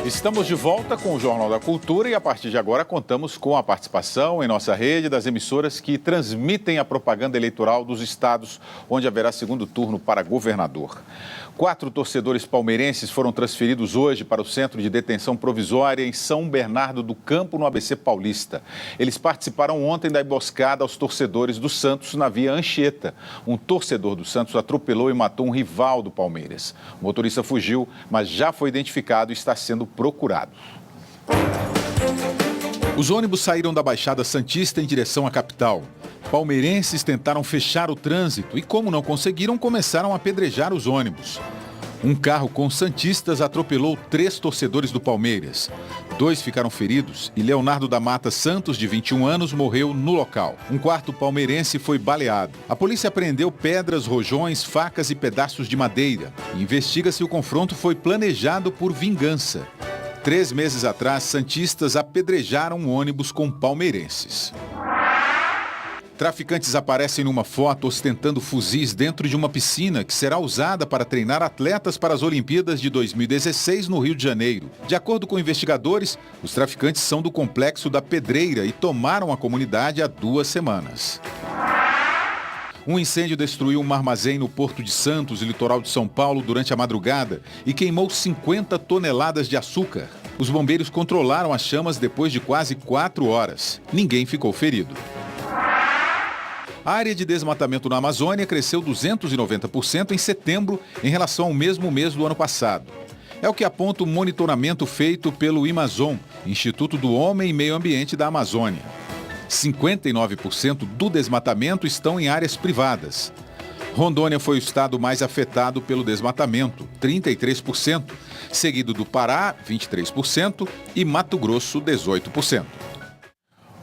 Estamos de volta com o Jornal da Cultura e a partir de agora contamos com a participação em nossa rede das emissoras que transmitem a propaganda eleitoral dos estados onde haverá segundo turno para governador. 4 torcedores palmeirenses foram transferidos hoje para o Centro de Detenção Provisória em São Bernardo do Campo, no ABC Paulista. Eles participaram ontem da emboscada aos torcedores do Santos na Via Anchieta. Um torcedor do Santos atropelou e matou um rival do Palmeiras. O motorista fugiu, mas já foi identificado e está sendo procurado. Os ônibus saíram da Baixada Santista em direção à capital. Palmeirenses tentaram fechar o trânsito e, como não conseguiram, começaram a apedrejar os ônibus. Um carro com santistas atropelou 3 torcedores do Palmeiras. 2 ficaram feridos e Leonardo da Mata Santos, de 21 anos, morreu no local. Um quarto palmeirense foi baleado. A polícia apreendeu pedras, rojões, facas e pedaços de madeira. E investiga se o confronto foi planejado por vingança. 3 meses atrás, santistas apedrejaram um ônibus com palmeirenses. Traficantes aparecem numa foto ostentando fuzis dentro de uma piscina que será usada para treinar atletas para as Olimpíadas de 2016 no Rio de Janeiro. De acordo com investigadores, os traficantes são do Complexo da Pedreira e tomaram a comunidade há 2 semanas. Um incêndio destruiu um armazém no Porto de Santos, litoral de São Paulo, durante a madrugada e queimou 50 toneladas de açúcar. Os bombeiros controlaram as chamas depois de quase 4 horas. Ninguém ficou ferido. A área de desmatamento na Amazônia cresceu 290% em setembro em relação ao mesmo mês do ano passado. É o que aponta o monitoramento feito pelo IMAZON, Instituto do Homem e Meio Ambiente da Amazônia. 59% do desmatamento estão em áreas privadas. Rondônia foi o estado mais afetado pelo desmatamento, 33%, seguido do Pará, 23%, e Mato Grosso, 18%.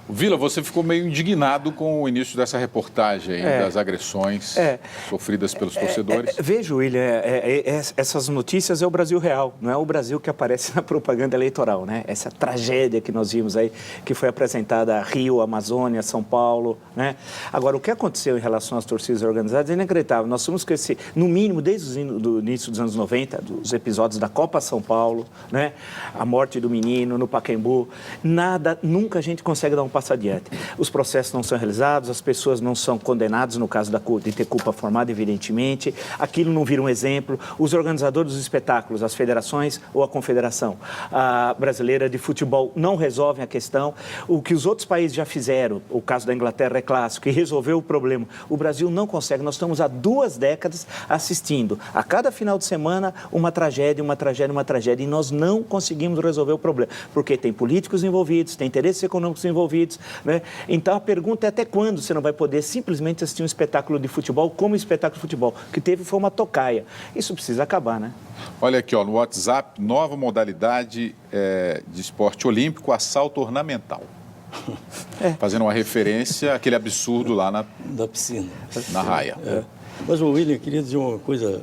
Vila, você ficou meio indignado com o início dessa reportagem das agressões sofridas pelos torcedores. Veja, William, essas notícias é o Brasil real, não é o Brasil que aparece na propaganda eleitoral, né? Essa tragédia que nós vimos aí, que foi apresentada a Rio, Amazônia, São Paulo, né? Agora, o que aconteceu em relação às torcidas organizadas é inacreditável. Nós temos que, no mínimo, desde o início dos anos 90, dos episódios da Copa São Paulo, né? A morte do menino no Pacaembu, nunca a gente consegue dar um passo adiante. Os processos não são realizados, as pessoas não são condenadas, no caso de ter culpa formada, evidentemente. Aquilo não vira um exemplo. Os organizadores dos espetáculos, as federações ou a Confederação Brasileira de Futebol não resolvem a questão. O que os outros países já fizeram, o caso da Inglaterra é clássico, e resolveu o problema. O Brasil não consegue. Nós estamos há 2 décadas assistindo a cada final de semana uma tragédia, e nós não conseguimos resolver o problema. Porque tem políticos envolvidos, tem interesses econômicos envolvidos, né? Então a pergunta é até quando você não vai poder simplesmente assistir um espetáculo de futebol como espetáculo de futebol. O que teve foi uma tocaia. Isso precisa acabar, né? Olha aqui, no WhatsApp, nova modalidade de esporte olímpico, assalto ornamental. Fazendo uma referência àquele absurdo lá da piscina. Na raia. Mas, William, eu queria dizer uma coisa,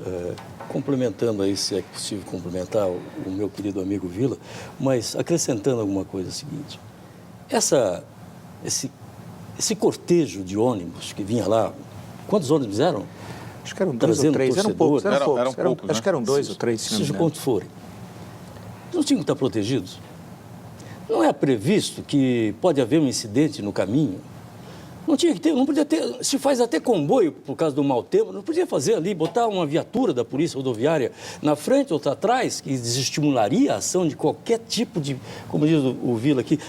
complementando aí, se é possível complementar o meu querido amigo Vila, mas acrescentando alguma coisa, é o seguinte. Esse cortejo de ônibus que vinha lá, quantos ônibus eram? Acho que eram 2 ou 3, eram poucos. Acho que eram 2 ou 3, se não me engano. Seja quanto forem. Não tinham que estar protegidos? Não é previsto que pode haver um incidente no caminho? Não tinha que ter, não podia ter, se faz até comboio por causa do mau tempo, não podia fazer ali, botar uma viatura da Polícia Rodoviária na frente ou atrás, que desestimularia a ação de qualquer tipo de, como diz o Vila aqui,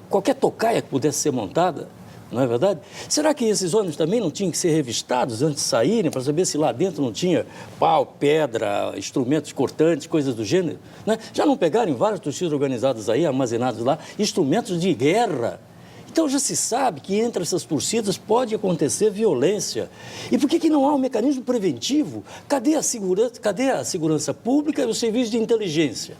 qualquer tocaia que pudesse ser montada, não é verdade? Será que esses ônibus também não tinham que ser revistados antes de saírem, para saber se lá dentro não tinha pau, pedra, instrumentos cortantes, coisas do gênero? Né? Já não pegaram em várias torcidas organizadas aí, armazenados lá, instrumentos de guerra? Então já se sabe que entre essas torcidas pode acontecer violência. E por que não há um mecanismo preventivo? Cadê a segurança pública e o serviço de inteligência?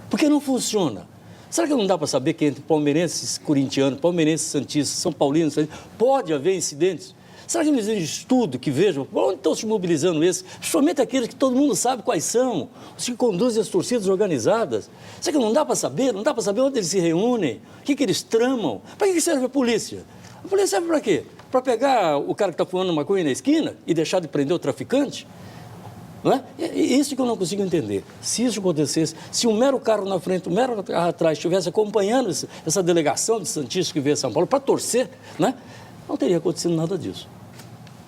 Por que não funciona? Será que não dá para saber que entre palmeirenses corintianos, palmeirenses santistas, são paulinos, pode haver incidentes? Será que não existe estudo que vejam onde estão se mobilizando esses? Principalmente aqueles que todo mundo sabe quais são, os que conduzem as torcidas organizadas. Será que não dá para saber? Não dá para saber onde eles se reúnem? O que eles tramam? Para que serve a polícia? A polícia serve para quê? Para pegar o cara que está fumando maconha na esquina e deixar de prender o traficante? Não é? Isso que eu não consigo entender. Se isso acontecesse, se um mero carro na frente, um mero carro atrás estivesse acompanhando essa delegação de santistas que veio a São Paulo para torcer, né? Não teria acontecido nada disso.